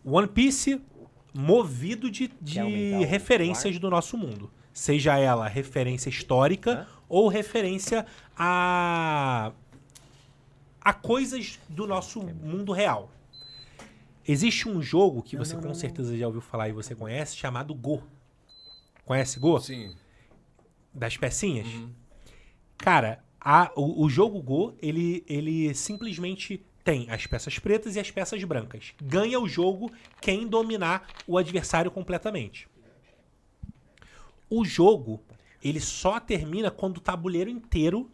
One Piece movido de referências do nosso mundo. Seja ela referência histórica ou referência a coisas do nosso mundo real. Existe um jogo que você com certeza já ouviu falar e você conhece, chamado Go. Conhece Go? Sim. Das pecinhas? Cara, o jogo Go, ele simplesmente tem as peças pretas e as peças brancas. Ganha o jogo quem dominar o adversário completamente. O jogo, ele só termina quando o tabuleiro inteiro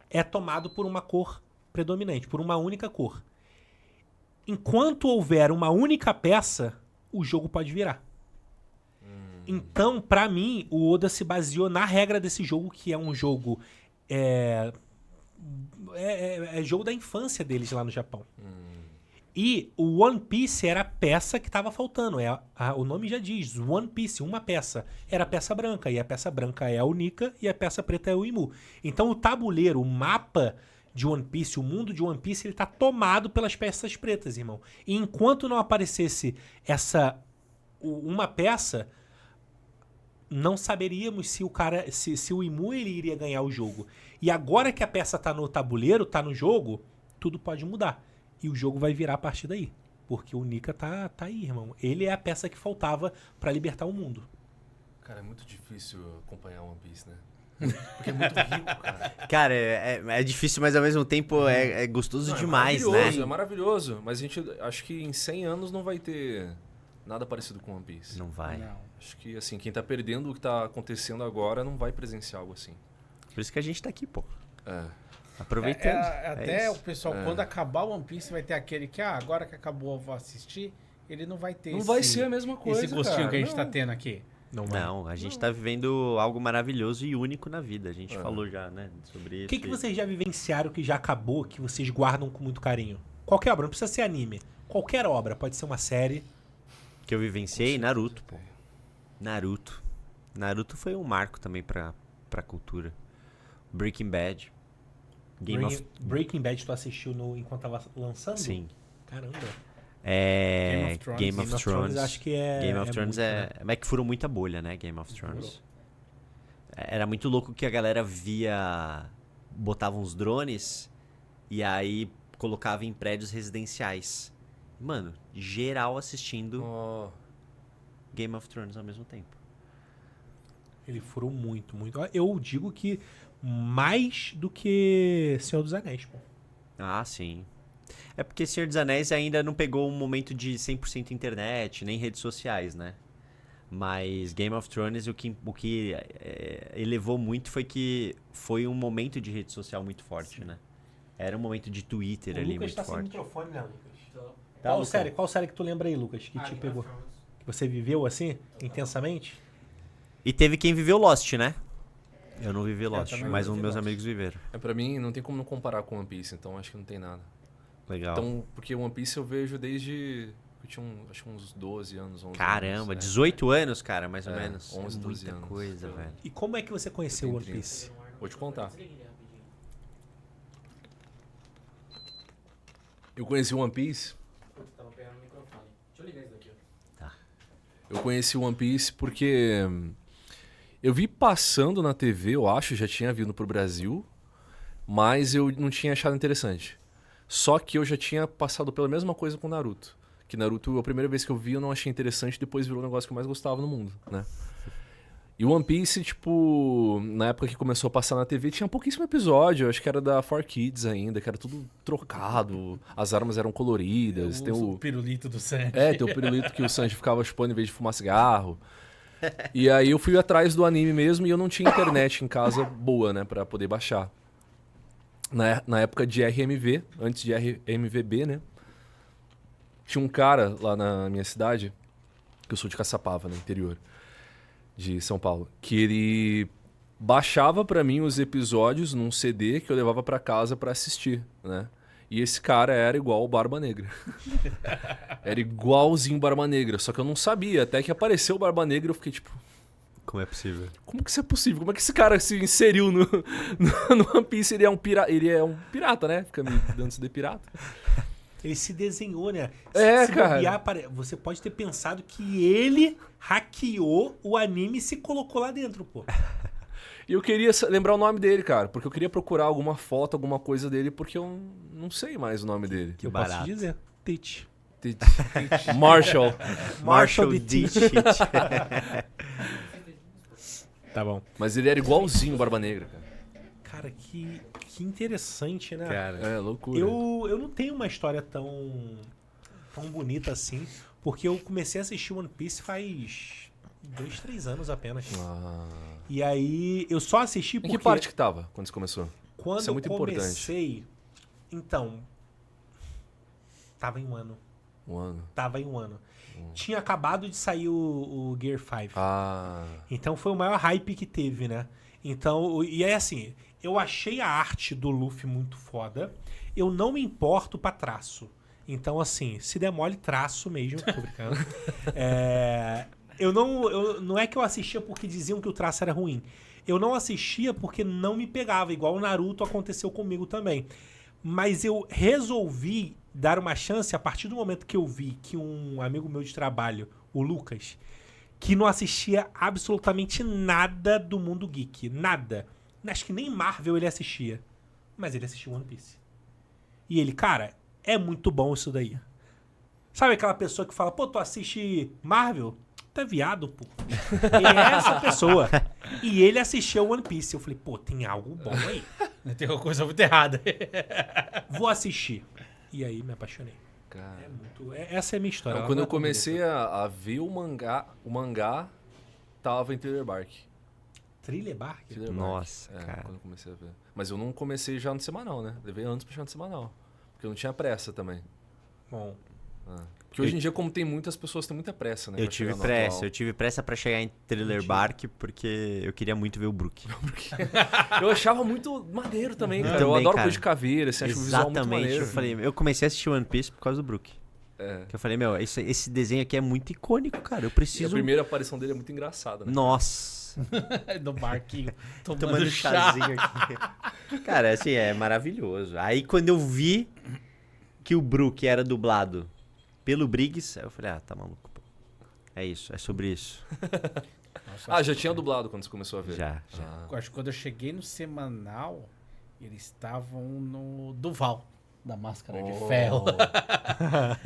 é tomado por uma cor predominante, por uma única cor. Enquanto houver uma única peça, o jogo pode virar. Então, pra mim, o Oda se baseou na regra desse jogo, que é um jogo... É jogo da infância deles lá no Japão. E o One Piece era a peça que estava faltando. O nome já diz, One Piece, uma peça. Era a peça branca, e a peça branca é a Unika, e a peça preta é o Imu. Então o tabuleiro, o mapa de One Piece, o mundo de One Piece, ele tá tomado pelas peças pretas, irmão. E enquanto não aparecesse uma peça, não saberíamos se o Imu ele iria ganhar o jogo. E agora que a peça tá no tabuleiro, tá no jogo, tudo pode mudar. E o jogo vai virar a partir daí. Porque o Nika tá aí, irmão. Ele é a peça que faltava pra libertar o mundo. Cara, é muito difícil acompanhar One Piece, né? Porque é muito rico, cara. Cara, é difícil, mas ao mesmo tempo é gostoso demais, né? É maravilhoso. Mas a gente acho que em 100 anos não vai ter nada parecido com One Piece. Não vai. Não. Acho que, assim, quem tá perdendo o que tá acontecendo agora não vai presenciar algo assim. Por isso que a gente tá aqui, pô. É. Aproveitando. Até o isso. pessoal, quando acabar o One Piece, vai ter aquele que, agora que acabou eu vou assistir, ele não vai ter Não vai ser a mesma coisa, esse gostinho cara. que a gente Não. tá tendo aqui. Não, a gente tá vivendo algo maravilhoso e único na vida. A gente falou já, né, sobre isso. O que vocês já vivenciaram que já acabou, que vocês guardam com muito carinho? Qualquer obra, não precisa ser anime. Qualquer obra, pode ser uma série. Que eu vivenciei? Naruto, pô. Naruto foi um marco também pra cultura. Breaking Bad. Breaking Bad tu assistiu enquanto tava lançando? Sim. Caramba. Game of Thrones. Acho que Game of Thrones muito, né? é que furou muita bolha, né? Game of Thrones. Era muito louco que a galera botava uns drones e aí colocava em prédios residenciais. Mano, geral assistindo Game of Thrones ao mesmo tempo. Ele furou muito, muito. Eu digo que mais do que Senhor dos Anéis, pô. Ah, sim. É porque Senhor dos Anéis ainda não pegou um momento de 100% internet, nem redes sociais, né? Mas Game of Thrones, o que elevou muito foi que foi um momento de rede social muito forte, né? Era um momento de Twitter ali muito tá forte. sem microfone, né, Lucas? Tá, Qual série que tu lembra aí, Lucas? Que te pegou? Que você viveu assim, intensamente? E teve quem viveu Lost, né? Eu não vivi Lost, também mas não vivi meus Lost. amigos viveram. Pra mim, não tem como não comparar com One Piece, então acho que não tem nada. Legal. Então, porque One Piece eu vejo desde... Eu tinha acho que uns 12 anos, 11 Caramba, anos. 18 anos, cara, mais ou menos. 11, 12 muita anos. coisa, velho. E como é que você conheceu Eu One tenho Piece? Vou te contar. Eu conheci One Piece... Tava pegando o microfone. Deixa eu ligar isso daqui, ó. Eu conheci One Piece porque eu vi passando na TV, eu acho, já tinha vindo pro Brasil, mas eu não tinha achado interessante. Só que eu já tinha passado pela mesma coisa com Naruto. Que Naruto, a primeira vez que eu vi, eu não achei interessante, depois virou o negócio que eu mais gostava no mundo, né? E One Piece, tipo, na época que começou a passar na TV, tinha pouquíssimo episódio, acho que era da 4Kids ainda, que era tudo trocado, as armas eram coloridas, tem o pirulito do Sanji. tem o pirulito que o Sanji ficava chupando em vez de fumar cigarro. E aí eu fui atrás do anime mesmo e eu não tinha internet em casa boa, né, pra poder baixar. Na época de RMV, antes de RMVB, né, tinha um cara lá na minha cidade, que eu sou de Caçapava, no interior de São Paulo, que ele baixava pra mim os episódios num CD que eu levava pra casa pra assistir, né? E esse cara era igual o Barba Negra. Era igualzinho o Barba Negra, só que eu não sabia. Até que apareceu o Barba Negra, eu fiquei tipo... Como é possível? Como que isso é possível? Como é que esse cara se inseriu no One Piece? Ele é um pirata, né? Fica me dando isso de pirata. Ele se desenhou, né? É, se cara. bobear, você pode ter pensado que ele hackeou o anime e se colocou lá dentro, pô. E eu queria lembrar o nome dele, cara, porque eu queria procurar alguma foto, alguma coisa dele, porque eu não sei mais o nome dele. Que eu barato. posso te dizer. Teach. Marshall. Marshall de D. Teach. Tá bom. Mas ele era igualzinho o Barba Negra, cara. Cara, que interessante, né? Cara, É, loucura. Eu não tenho uma história tão bonita assim, porque eu comecei a assistir One Piece faz 2, 3 anos apenas. Ah. E aí eu só assisti Em porque que parte que tava quando você começou? quando Isso é muito eu importante. comecei, então, tava em um ano. Tava em um ano. Tinha acabado de sair o Gear 5. Ah. Então foi o maior hype que teve, né? Então, e é assim, eu achei a arte do Luffy muito foda. Eu não me importo pra traço. Então, assim, se demole traço mesmo, tô brincando. Não é que eu assistia porque diziam que o traço era ruim. Eu não assistia porque não me pegava, igual o Naruto aconteceu comigo também. Mas eu resolvi dar uma chance a partir do momento que eu vi que um amigo meu de trabalho, o Lucas, que não assistia absolutamente nada do mundo geek. Nada. Acho que nem Marvel ele assistia. Mas ele assistiu One Piece. E ele, cara, é muito bom isso daí. Sabe aquela pessoa que fala, pô, tu assiste Marvel? Tu é viado, pô. Ele é essa pessoa. E ele assistiu One Piece. Eu falei, pô, tem algo bom aí. Tem uma coisa muito errada. Vou assistir. E aí me apaixonei. Cara. Essa é a minha história. Não, Ela quando não eu é tão comecei bonita. a ver o mangá tava em Thriller Bark. Thriller Bark? Thriller Nossa, Bark. cara. Quando eu comecei a ver. Mas eu não comecei já no semanal, né? Levei anos pra chegar no semanal. Porque eu não tinha pressa também. Bom. Porque hoje em dia, como tem muitas pessoas, tem muita pressa, né? Eu pra tive chegar no pressa. atual. Eu tive pressa pra chegar em Thriller Bark porque eu queria muito ver o Brook. Eu achava muito maneiro também, cara. Eu também, adoro cara. coisa de caveira, assim, acho o visual muito Exatamente. maneiro. Eu falei, eu comecei a assistir One Piece por causa do Brook. É. Que eu falei, meu, esse desenho aqui é muito icônico, cara. Eu E a preciso. primeira aparição dele é muito engraçada, né? Nossa. Do barquinho. Tomando chazinho aqui. Cara, assim, é maravilhoso. Aí quando eu vi que o Brook era dublado pelo Briggs, aí eu falei, tá maluco, pô. É isso, é sobre isso. Ah, já tinha dublado quando você começou a ver? Já. Ah. Acho que quando eu cheguei no semanal, eles estavam no Duval, da Máscara de Ferro.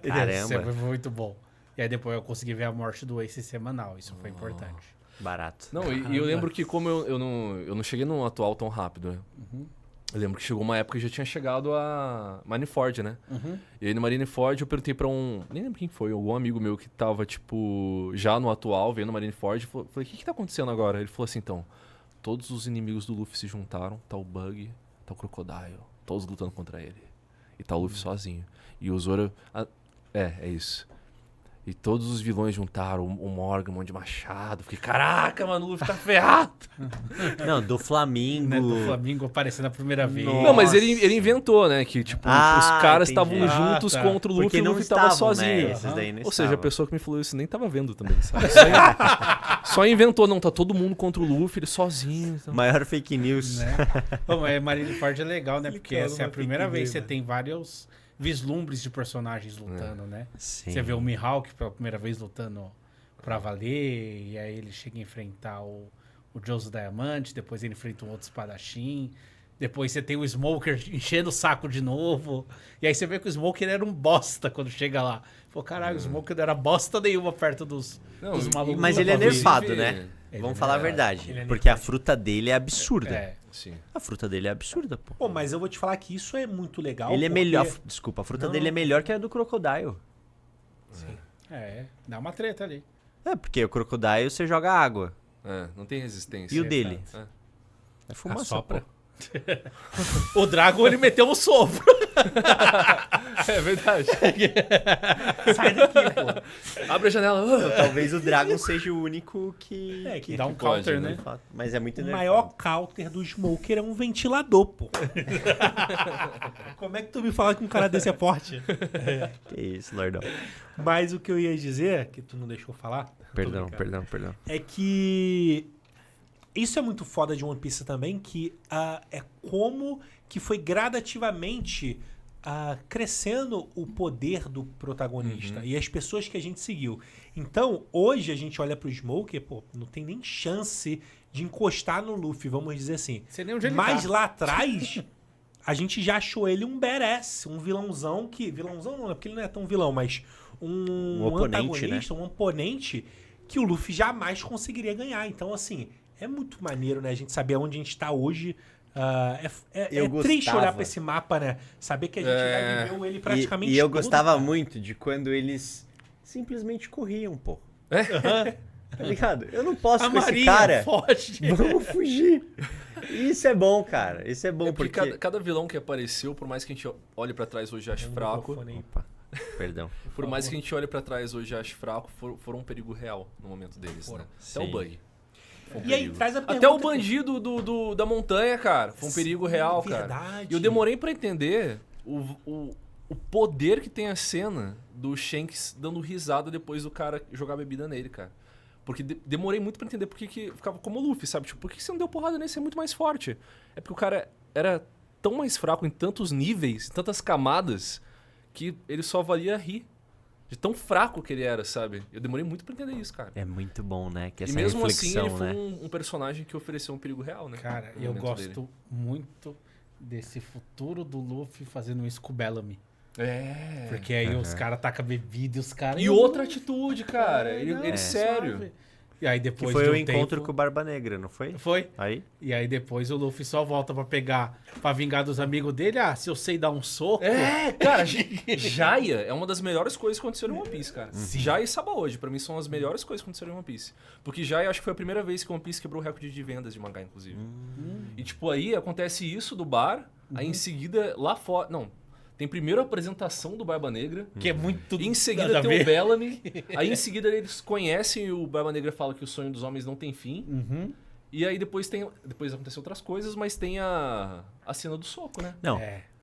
Isso Caramba, foi muito bom. E aí depois eu consegui ver a morte do Ace semanal. Isso foi importante. barato. Não, e eu lembro que como eu não cheguei no atual tão rápido, né? Eu lembro que chegou uma época que já tinha chegado a Marineford, né? E aí no Marineford eu perguntei pra nem lembro quem foi, algum amigo meu que tava, tipo, já no atual, vendo Marineford. Falei, o que tá acontecendo agora? Ele falou assim, então, todos os inimigos do Luffy se juntaram, tá o Bug, tá o Crocodile, todos lutando contra ele. E tá o Luffy sozinho. E o Zoro... É isso. E todos os vilões juntaram, o Morgan, um monte de machado. Fiquei, caraca, mano, o Luffy tá ferrado. Não, do Flamingo. Né, do Flamengo aparecendo a primeira vez. Nossa. Não, mas ele inventou, né? Que, tipo, os caras entendi. estavam juntos tá. contra o Luffy Porque e o não Luffy estavam, tava sozinho. né? Esses daí não Ou seja, a estavam. pessoa que me falou isso nem tava vendo também, sabe? Só inventou, não, tá todo mundo contra o Luffy, ele sozinho. Então. Maior fake news. Né? Bom, mas Marineford é legal, né? Porque Explicando essa é a uma primeira fake vez que você news, tem vários vislumbres de personagens lutando, né? Sim. Você vê o Mihawk pela primeira vez lutando pra valer, e aí ele chega a enfrentar o Joseph Diamante, depois ele enfrenta um outro espadachim, depois você tem o Smoker enchendo o saco de novo, e aí você vê que o Smoker era um bosta quando chega lá. Pô, caralho, o Smoker não era bosta nenhuma perto dos malucos. Mas da ele é família. nerfado, né? Ele Vamos é falar a nerfado. verdade. Ele é Porque a nerfado. fruta dele é absurda. É. Sim. A fruta dele é absurda, pô. Pô, mas eu vou te falar que isso é muito legal. Ele é porque- melhor. Desculpa, a fruta Não, dele é não. melhor que a do Crocodile. Dá uma treta ali. É, porque o Crocodile você joga água. É, não tem resistência. E o dele? É. É fumaça, Assopra. pô. O Dragon, ele meteu um sopro. É verdade. Sai daqui, pô. Abre a janela. Talvez o Dragon seja o único que... Que Dá um pode, counter, né? né? Mas é muito O nerfado. maior counter do Smoker é um ventilador, pô. Como é que tu me fala que um cara desse é forte? Que isso, Lordão. Mas o que eu ia dizer, que tu não deixou falar, Perdão, brincando. perdão. é que isso é muito foda de One Piece também, que é como que foi gradativamente crescendo o poder do protagonista e as pessoas que a gente seguiu. Então, hoje a gente olha pro Smoker, pô, não tem nem chance de encostar no Luffy, vamos dizer assim. Sei nem onde ele Mas tá. lá atrás, a gente já achou ele um badass, um vilãozão que... Vilãozão não, é porque ele não é tão vilão, mas um oponente, antagonista, um oponente que o Luffy jamais conseguiria ganhar. Então, assim, é muito maneiro, né? A gente saber onde a gente tá hoje. É triste olhar pra esse mapa, né? Saber que a gente já viveu ele praticamente E eu todo, gostava cara. muito de quando eles simplesmente corriam, pô. É? Tá ligado? Eu não posso A com esse Maria cara. foge. Vamos fugir. Isso é bom, cara. Isso é bom Porque cada vilão que apareceu, por mais que a gente olhe pra trás hoje e ache fraco, Microfone aí. Opa, perdão. por mais que a gente olhe pra trás hoje e ache fraco, foram um perigo real no momento deles, né? Até Sim. o Bug. Foi um E aí perigo. traz a pergunta... Até o bandido da montanha, cara. Foi um perigo real, cara. Verdade. E eu demorei pra entender o poder que tem a cena do Shanks dando risada depois do cara jogar bebida nele, cara. Porque demorei muito pra entender porque que ficava como o Luffy, sabe? Tipo, por que você não deu porrada nesse? É muito mais forte. É porque o cara era tão mais fraco em tantos níveis, em tantas camadas, que ele só valia rir. De tão fraco que ele era, sabe? Eu demorei muito pra entender isso, cara. É muito bom, né? Que E essa mesmo assim, reflexão, ele foi né? um personagem que ofereceu um perigo real, né? Cara, No eu momento gosto dele. muito desse futuro do Luffy fazendo isso com o Bellamy. É. Porque aí os caras tacam bebida e os caras... E outra atitude, cara. Ele Não, sério. suave. E aí Que depois foi de o um encontro tempo... com o Barba Negra, não foi? Foi. Aí? E aí depois o Luffy só volta pra pegar, pra vingar dos amigos dele. Ah, se eu sei dar um soco... É, cara, Jaya é uma das melhores coisas que aconteceram em One Piece, cara. Jaya e Sabaody, pra mim, são as melhores coisas que aconteceram em One Piece. Porque Jaya, acho que foi a primeira vez que One Piece quebrou o recorde de vendas de mangá, inclusive. E, tipo, aí acontece isso do bar, aí em seguida, lá fora... Não, tem primeiro a apresentação do Barba Negra, Que é muito... e em seguida nada a tem o ver. Bellamy, aí em seguida eles conhecem e o Barba Negra fala que o sonho dos homens não tem fim. Uhum. E aí depois acontecem outras coisas, mas tem a cena do soco, né? Não. É.